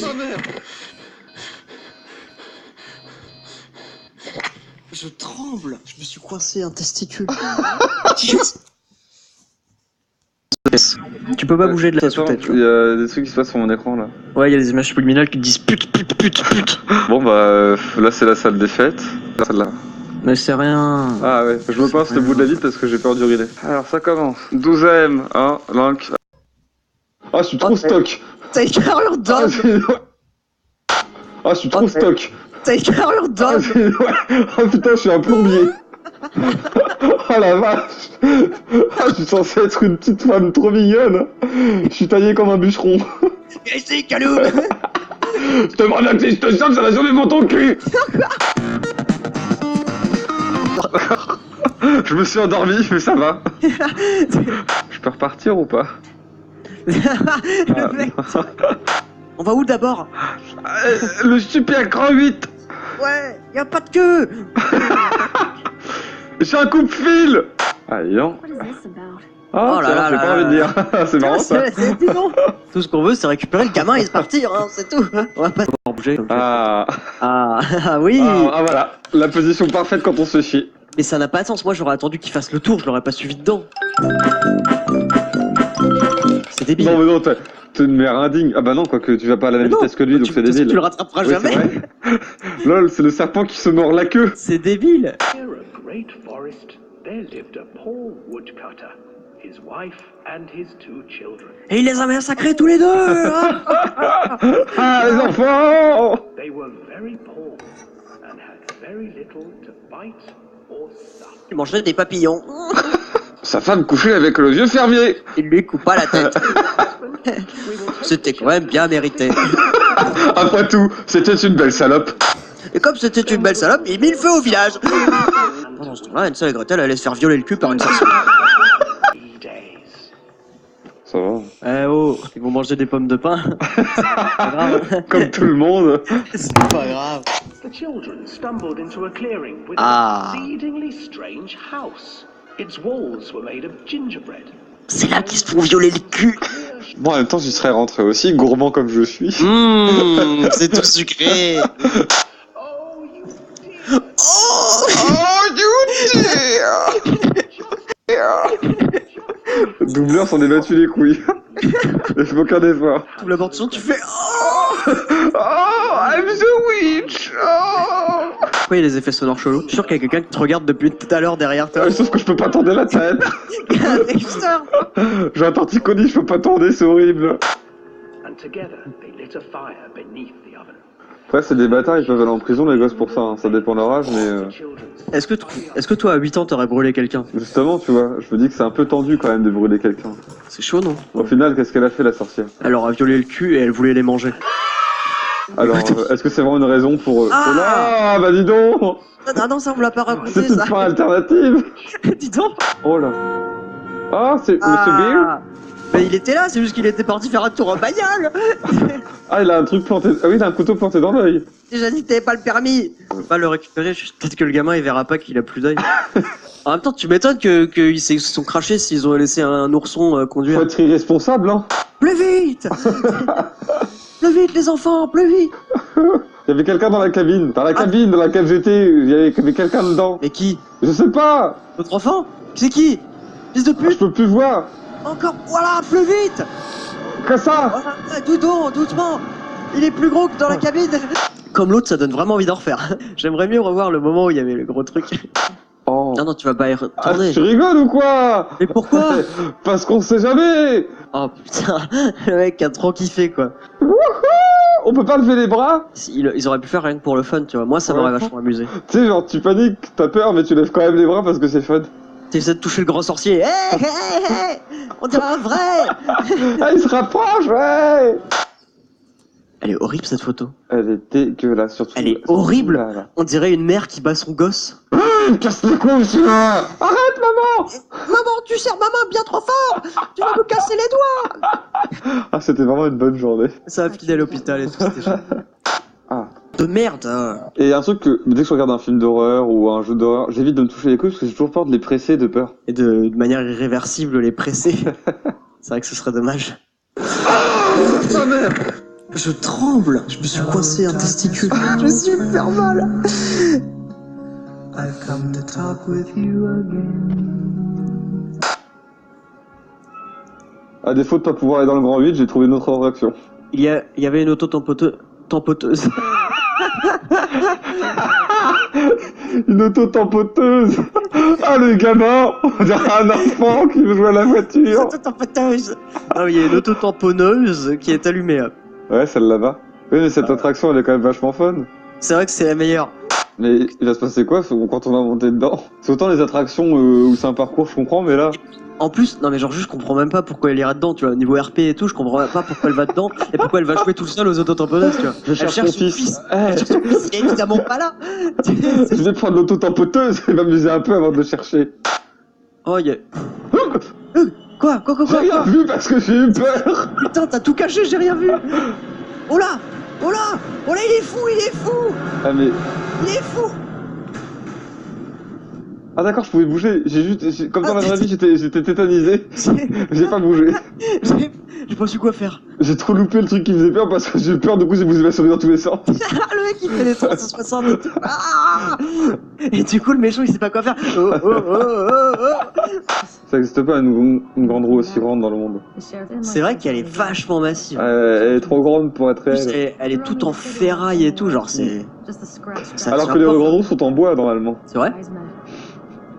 Oh merde. Je tremble. Je me suis coincé un testicule. Tu peux pas bouger de la sous-tête. Il y a des trucs qui se passent sur mon écran là. Ouais, il y a des images subliminales qui te disent pute, pute, pute, pute. Bon bah là c'est la salle des fêtes. Celle-là. Mais c'est rien. Ah ouais, je me pince le bout de la vitre parce que j'ai peur d'uriner. Alors ça commence. 12ème, hein, Link. Ah, je suis trop stock. T'as une carrure d'homme. Ah, je suis trop stock. T'as une carrure d'homme. Oh putain, je suis un plombier. Oh la vache. Ah, je suis censé être une petite femme trop mignonne. Je suis taillé comme un bûcheron. Et c'est Kaloum. Je te demande que je te sens, ça va jamais dans ton cul. Je me suis endormi, mais ça va. Je peux repartir ou pas? Le mec. On va où d'abord? Le super grand 8. Ouais, y a pas de queue. J'ai un coupe-fil. Allez, non. Ah, Oh là tiens, là j'ai là pas envie de dire. C'est marrant ça. Dis donc. Tout ce qu'on veut, c'est récupérer le gamin et se partir, hein, c'est tout. On va pas bouger comme ça. Ah oui. Ah voilà, la position parfaite quand on se chie. Mais ça n'a pas de sens, moi j'aurais attendu qu'il fasse le tour, je l'aurais pas suivi dedans. C'est débile. Non mais non, t'es une mère indigne. Ah bah non, quoique tu vas pas à la même vitesse que lui, donc c'est débile. Tu le rattraperas Oui, jamais. Lol, c'est le serpent qui se mord la queue. C'est débile. Near a great forest, there lived a poor woodcutter, his wife and his 2 children. Et il les a massacrés tous les deux. Hein. Ah les enfants. They were very poor and had very little to bite or suck. Il mangeait des papillons. Sa femme couchait avec le vieux fermier. Il lui coupa la tête. C'était quand même bien mérité. Après tout, c'était une belle salope. Et comme c'était une belle salope, il mit le feu au village. Pendant ce temps-là, Hansel et Gretel allaient se faire violer le cul par une sorcière. Ça va. Eh oh, ils vont manger des pommes de pain. C'est pas grave. Comme tout le monde. C'est pas grave. The children stumbled into a clearing with Ah. an exceedingly strange house. Its walls were made of gingerbread. C'est là qu'ils se font violer le cul. Bon, en même temps, j'y serais rentré aussi, gourmand comme je suis. C'est tout sucré. Oh, you dear! Oh, you dear. Doubleur s'en est battu les couilles. Il fait aucun effort. Tout la portion, tu fais. Oh. Oh, I'm the witch. Oh. Pourquoi il y a des effets sonores chelous? Je suis sûr qu'il y a quelqu'un qui te regarde depuis tout à l'heure derrière toi. Sauf que je peux pas tourner la tête. Il y a un drifter. J'ai un torticolis, je peux pas tourner, c'est horrible. And together they lit a fire beneath the oven. Après, c'est des bâtards, ils peuvent aller en prison, les gosses, pour ça. Hein. Ça dépend de leur âge, mais... The children Est-ce que toi, à 8 ans, t'aurais brûlé quelqu'un? Justement, tu vois, je me dis que c'est un peu tendu quand même de brûler quelqu'un. C'est chaud, non? Au final, qu'est-ce qu'elle a fait, la sorcière? Elle leur a violé le cul et elle voulait les manger. Alors, est-ce que c'est vraiment une raison pour... Ah. Oh là, bah dis donc. Ah non, ça on me l'a pas raconté, C'est une ça. fin alternative. Dis donc. Oh là. Ah, c'est Monsieur Beer. Mais il était là, c'est juste qu'il était parti faire un tour en bagnole. Ah, il a un truc planté... Ah oui, il a un couteau planté dans l'œil. Déjà dit que t'avais pas le permis. Faut pas le récupérer, peut-être que le gamin il verra pas qu'il a plus d'œil. En même temps, tu m'étonnes qu'ils se sont crachés s'ils ont laissé un ourson conduire. Faut être irresponsable, hein. Plus vite. Plus vite les enfants, plus vite. Il y avait quelqu'un dans la cabine. Dans la cabine dans laquelle j'étais, il y avait quelqu'un dedans. Mais qui? Je sais pas. Votre enfant? C'est qui? Fils de Je pute. peux plus voir. Encore, voilà, plus vite. Que ça. Voilà, doucement. Il est plus gros que dans la cabine. Comme l'autre, ça donne vraiment envie d'en refaire. J'aimerais mieux revoir le moment où il y avait le gros truc. Oh. Non, tu vas pas y Ah, retourner. tu rigoles ou quoi? Mais pourquoi? Parce qu'on sait jamais. Oh putain, le mec a trop kiffé quoi. On peut pas lever les bras. Ils auraient pu faire rien que pour le fun, tu vois. Moi, ça m'aurait vachement amusé. Tu sais, genre, tu paniques, t'as peur, mais tu lèves quand même les bras parce que c'est fun. T'essaies de toucher le grand sorcier. Hey, on dirait un vrai. Ah, il se rapproche, ouais. Elle est horrible cette photo. Elle est dégueulasse, surtout. Elle est horrible. Là. On dirait une mère qui bat son gosse. Casse les couilles, celui-là. Arrête, maman. Maman, tu serres ma main bien trop fort. Tu vas me casser les doigts. Ah, c'était vraiment une bonne journée. Ça a filé à l'hôpital et tout, c'était chaud. Ah. De merde. Et un truc que, dès que je regarde un film d'horreur ou un jeu d'horreur, j'évite de me toucher les couilles parce que j'ai toujours peur de les presser de peur. Et de manière irréversible les presser. C'est vrai que ce serait dommage. Oh merde. Je tremble. Je me suis coincé un testicule. Je suis super mal. I've come to talk with you again. À défaut de pas pouvoir aller dans le grand vide, j'ai trouvé une autre réaction. Il y avait une auto-tampoteuse. Une auto-tampoteuse. Ah, le gamin. On dirait un enfant qui veut jouer à la voiture. Auto-tampoteuse. Ah oui, il y a une auto-tamponneuse qui est allumée. Ouais, celle-là va. Oui, mais cette attraction, elle est quand même vachement fun. C'est vrai que c'est la meilleure. Mais il va se passer quoi quand on va monter dedans? C'est autant les attractions où c'est un parcours, je comprends, mais là... En plus, non mais genre juste je comprends même pas pourquoi elle ira dedans, tu vois, niveau RP et tout, je comprends même pas pourquoi elle va dedans et pourquoi elle va jouer tout seul aux auto-tamponneuses, tu vois. Je cherche mon fils. Elle cherche son fils, il est évidemment pas là. Je vais prendre l'auto-tampoteuse et m'amuser un peu avant de le chercher. Oh, il y a... Quoi J'ai rien vu parce que j'ai eu peur. Putain, t'as tout caché, j'ai rien vu. Oh là, oh là, oh là, il est fou. Ah mais... Il est fou. Ah d'accord, je pouvais bouger. Comme dans la vraie vie, j'étais tétanisé. J'ai pas bougé. J'ai pas su quoi faire. J'ai trop loupé le truc qui faisait peur parce que j'ai eu peur, du coup j'ai bougé ma souris dans tous les sens. Le mec il fait des 360 et tout. Ah et du coup le méchant il sait pas quoi faire. Ça existe pas une grande roue aussi grande dans le monde. C'est vrai qu'elle est vachement massive. Elle est trop grande pour être En plus, réelle. elle est toute en ferraille et tout, genre c'est... Ça Alors tient que les pas. grandes roues sont en bois normalement. C'est vrai?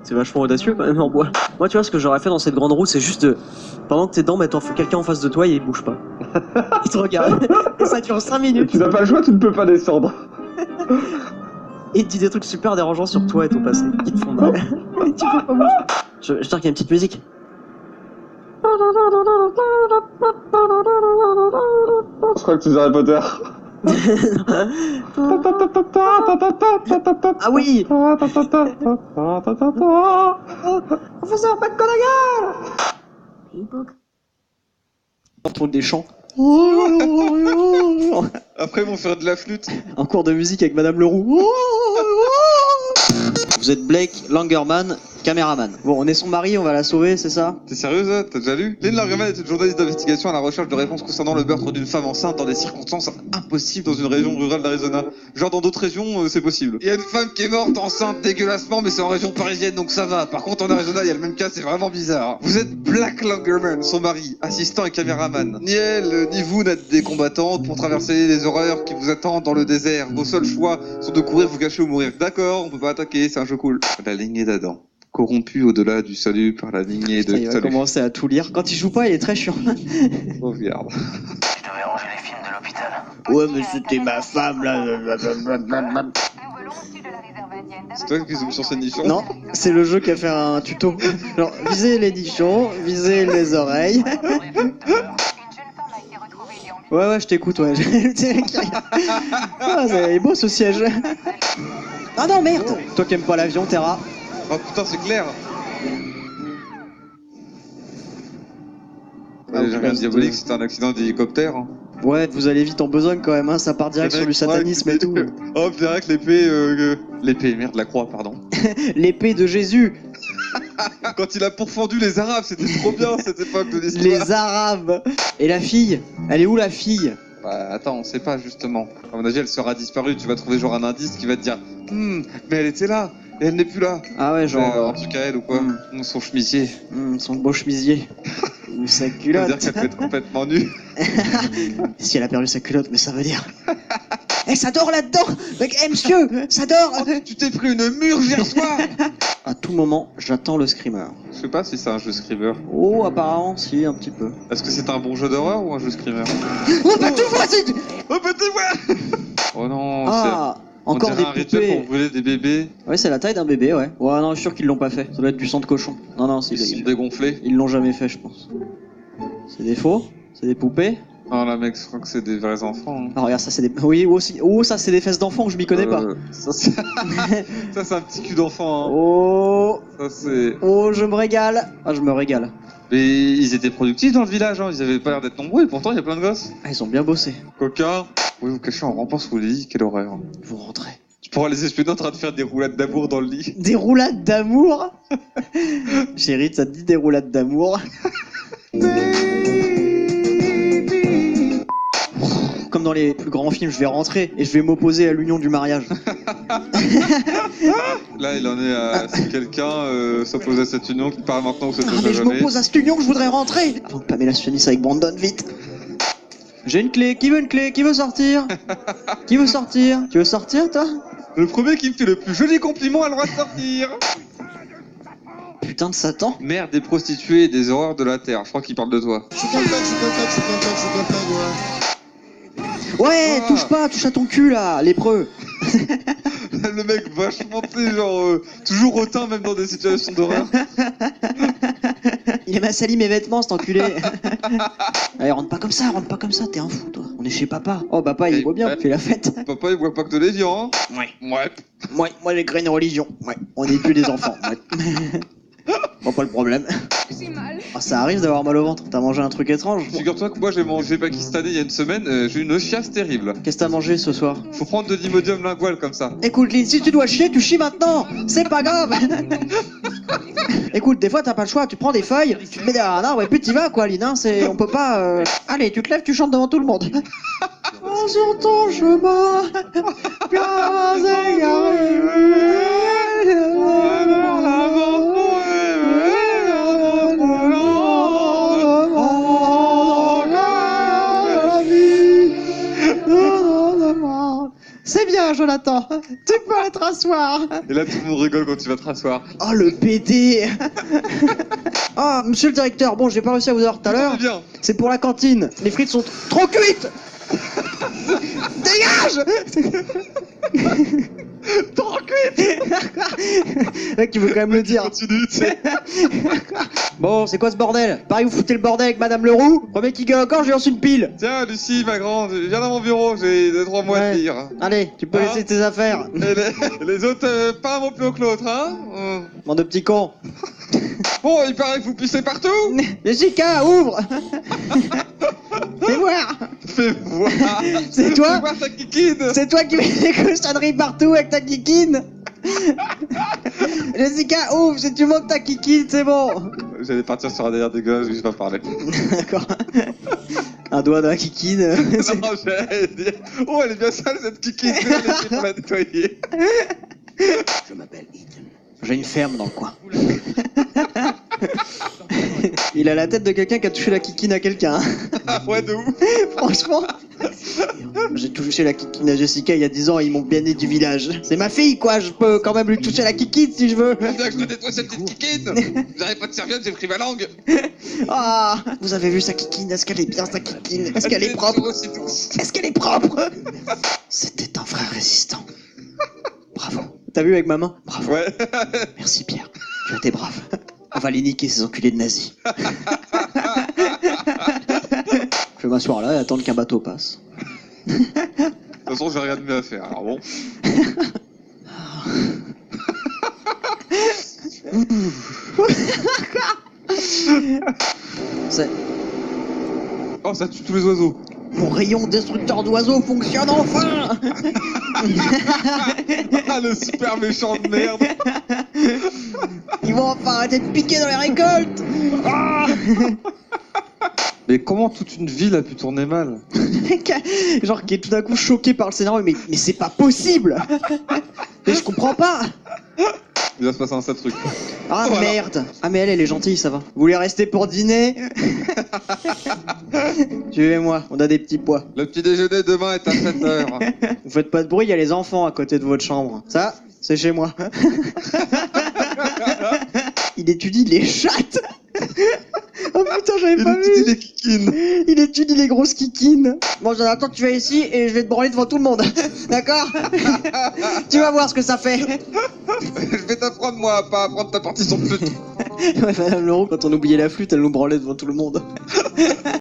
C'est vachement audacieux quand même en bois. Moi tu vois ce que j'aurais fait dans cette grande roue c'est juste pendant que t'es dedans mettre quelqu'un en face de toi et il bouge pas. Il te regarde. Et ça dure 5 minutes. Tu n'as pas le choix, tu ne peux pas descendre. Et il te dit des trucs super dérangeants sur toi et ton passé qui te font mal. Tu peux pas bouger. J'espère qu'il y a une petite musique. Je crois que tu es Harry Potter. Ah oui. Professeur McGonagall. On trouve des chants. Après, ils vont faire de la flûte. En cours de musique avec Madame Leroux. Vous êtes Blake Langerman, caméraman. Bon, on est son mari, on va la sauver, c'est ça? T'es sérieuse, là? T'as déjà lu? Lynn Langerman est une journaliste d'investigation à la recherche de réponses concernant le meurtre d'une femme enceinte dans des circonstances impossibles dans une région rurale d'Arizona. Genre dans d'autres régions, c'est possible. Il y a une femme qui est morte enceinte dégueulassement, mais c'est en région parisienne, donc ça va. Par contre, en Arizona, il y a le même cas, c'est vraiment bizarre. Vous êtes Blake Langerman, son mari, assistant et caméraman. Ni elle, ni vous n'êtes des combattantes pour traverser les horreurs qui vous attendent dans le désert. Vos seuls choix sont de courir, vous cacher ou mourir. D'accord, on peut pas attaquer, c'est un jeu cool. La lignée d'Adam. Corrompu au-delà du salut par la lignée de Il va salut. commencer à tout lire. Quand il joue pas, il est très chiant. Sauvegarde. Je devais ranger les films de l'hôpital. Ouais, mais c'était ma femme, là. Nous volons au sud de la réserve indienne. C'est toi qui ont mis sur ces nichons? Non, c'est le jeu qui a fait un tuto. Genre, visez les nichons, visez les oreilles. Une jeune femme a été retrouvée déambulante. Ouais, je t'écoute, ouais. Ah, c'est beau ce siège. Ah non, merde. Toi qui aimes pas l'avion, Terra. Oh putain, c'est clair. Ah, J'ai rien de diabolique, c'était un accident d'hélicoptère. Hein. Ouais, vous allez vite en besogne quand même, hein. Ça part direct sur du satanisme et tout. Oh, direct l'épée, l'épée, merde, la croix, pardon. L'épée de Jésus. Quand il a pourfendu les Arabes, c'était trop bien cette époque de l'histoire. Les Arabes. Et la fille? Elle est où la fille? Bah attends, on sait pas justement. À mon avis, elle sera disparue. Tu vas trouver genre un indice qui va te dire mais elle était là et elle n'est plus là. Ah ouais, genre. Un truc à elle ou quoi son chemisier. Son beau chemisier. Ou sa Ça veut culotte. dire qu'elle peut être complètement nue. Si elle a perdu sa culotte, mais ça veut dire. Eh, ça dort là-dedans! Mec, monsieur! Ça dort! Oh, tu t'es pris une mûre hier soir. À tout moment, j'attends le screamer. Je sais pas si c'est un jeu screamer. Oh, apparemment, si, un petit peu. Est-ce que c'est un bon jeu d'horreur ou un jeu screamer? Oh, bah, tu vois, c'est. Oh petit voix. Oh non, Ah! on Encore dirait des un rituel pour poupées. brûler des bébés. Ouais, c'est la taille d'un bébé, ouais. Ouais, non, je suis sûr qu'ils l'ont pas fait. Ça doit être du sang de cochon. Non, non, Ils sont dégonflés. ils l'ont jamais fait, je pense. C'est des faux? C'est des poupées? Non, là, mec, je crois que c'est des vrais enfants. Hein. Ah, regarde, ça c'est des. Oui, aussi. Oh, ça c'est des fesses d'enfants que je m'y connais pas. Ça, c'est... ça, c'est un petit cul d'enfant. Hein. Oh! Ça, c'est... Oh, je me régale! Ah, je me régale. Mais ils étaient productifs dans le village, hein. Ils avaient pas l'air d'être nombreux et pourtant il y a plein de gosses. Ah, ils ont bien bossé. Coquin. Vous vous cachez en rampant sous le lit, quelle horreur. Vous rentrez. Tu pourras les espionner en train de faire des roulades d'amour dans le lit. Des roulades d'amour? Chérie, ça te dit des roulades d'amour? Comme dans les plus grands films, je vais rentrer et je vais m'opposer à l'union du mariage. Là, il en est à si quelqu'un s'oppose à cette union qui part maintenant ou s'oppose Ah, mais je jamais. m'oppose à cette union que je voudrais rentrer. Avant que Pamela se finisse avec Brandon, vite. J'ai une clé, qui veut une clé? Qui veut sortir? Qui veut sortir? Tu veux sortir, toi? Le premier qui me fait le plus joli compliment a le droit de sortir. Putain de Satan. Mère des prostituées et des horreurs de la terre. Je crois qu'il parle de toi. Ouais, Ah. touche pas, touche à ton cul, là, lépreux. Le mec vachement, tu sais, genre, toujours hautain même dans des situations d'horreur. Il m'a sali mes vêtements, cet enculé. Allez, rentre pas comme ça, t'es un fou, toi. On est chez papa. Oh, papa, il boit bien, fais la fête. Papa, il boit pas que de l'évian, hein. Ouais. Ouais. Moi, j'ai créé une religion. Ouais, on n'est plus des enfants. Ouais. Bon, pas le problème. J'ai mal. Ah, ça arrive d'avoir mal au ventre. T'as mangé un truc étrange? Figure-toi que moi j'ai mangé pakistanais il y a une semaine, j'ai eu une chiasse terrible. Qu'est-ce que t'as mangé ce soir? Faut prendre de l'imodium lingual comme ça. Écoute, Lynn, si tu dois chier, tu chies maintenant. C'est pas grave. Écoute, des fois, t'as pas le choix. Tu prends des feuilles, tu te mets derrière un arbre et puis t'y vas, quoi, Lynn. Hein, on peut pas. Allez, tu te lèves, tu chantes devant tout le monde. Oh, sur ton chemin, bien égaré. C'est bien, Jonathan. Tu peux aller te rasseoir. Et là tout le monde rigole quand tu vas te rasseoir. Oh, le PD. Ah, monsieur le directeur, bon, j'ai pas réussi à vous avoir tout à l'heure. C'est bien. C'est pour la cantine. Les frites sont trop cuites. Dégage. Trop cuite. Mec, tu veux quand même le dire. Continue, tu sais. Bon, c'est quoi ce bordel? Pareil, vous foutez le bordel avec Madame Leroux. Premier qui gueule encore, je lui lance une pile. Tiens, Lucie, ma grande, viens dans mon bureau, j'ai 2-3 mois à Ouais. lire. Allez, tu peux Ah. laisser tes affaires. Et les autres, pas un mot plus haut que l'autre, hein. Bande de petits cons. Bon, il paraît que vous pissez partout. Jessica, ouvre. Fais voir. Fais voir. C'est toi? Fais voir ta kikine. C'est toi qui mets des cochonneries partout avec ta kikine. Jessica, ouvre, si tu montes ta kikine, c'est bon. J'allais partir sur un délire dégueulasse, je vais pas parler. D'accord. Un doigt dans la kikine. Non, j'allais dire. Oh, elle est bien sale cette kikine, je vais la laisser pour la nettoyer. Je m'appelle Ethan. J'ai une ferme dans le coin. Il a la tête de quelqu'un qui a touché la kikine à quelqu'un. Ah ouais, de ouf. Franchement. J'ai touché la kikine à Jessica il y a 10 ans et ils m'ont bien né du village. C'est ma fille, quoi, je peux quand même lui toucher la kikine si je veux. Bien que je te nettoie cette petite kikine. J'avais pas de serviette, j'ai pris ma langue. Ah, vous avez vu sa kikine? Est-ce qu'elle est bien, sa kikine? Est-ce qu'elle est propre? toujours aussi douce. Est-ce qu'elle est propre? C'était un frère résistant. Bravo. T'as vu avec ma main? Bravo. Ouais. Merci Pierre. Tu as été brave. On va les niquer ces enculés de nazis. Je vais m'asseoir là et attendre qu'un bateau passe. De toute façon, j'ai rien de mieux à faire, alors bon. C'est... Oh, ça tue tous les oiseaux. Mon rayon destructeur d'oiseaux fonctionne enfin. Ah, le super méchant de merde. Ils vont enfin arrêter de piquer dans les récoltes. Ah. Mais comment toute une ville a pu tourner mal? Mec, genre qui est tout d'un coup choqué par le scénario, mais c'est pas possible. Mais je comprends pas. Il va se passer un sale truc. Ah Voilà. merde. Ah mais elle est gentille, ça va. Vous voulez rester pour dîner? Suivez-moi, on a des petits pois. Le petit déjeuner demain est à 7h. Vous faites pas de bruit, il y a les enfants à côté de votre chambre. Ça, c'est chez moi. Il étudie les chattes. Oh putain, j'avais Il pas utilise vu. les kikines. Il étudie les grosses kikines. Bon, Jonathan, tu vas ici et je vais te branler devant tout le monde. D'accord? Tu vas voir ce que ça fait. Je vais t'apprendre, moi, à pas apprendre ta partition de flûte. Ouais, Madame Leroux, quand on oubliait la flûte, elle nous branlait devant tout le monde.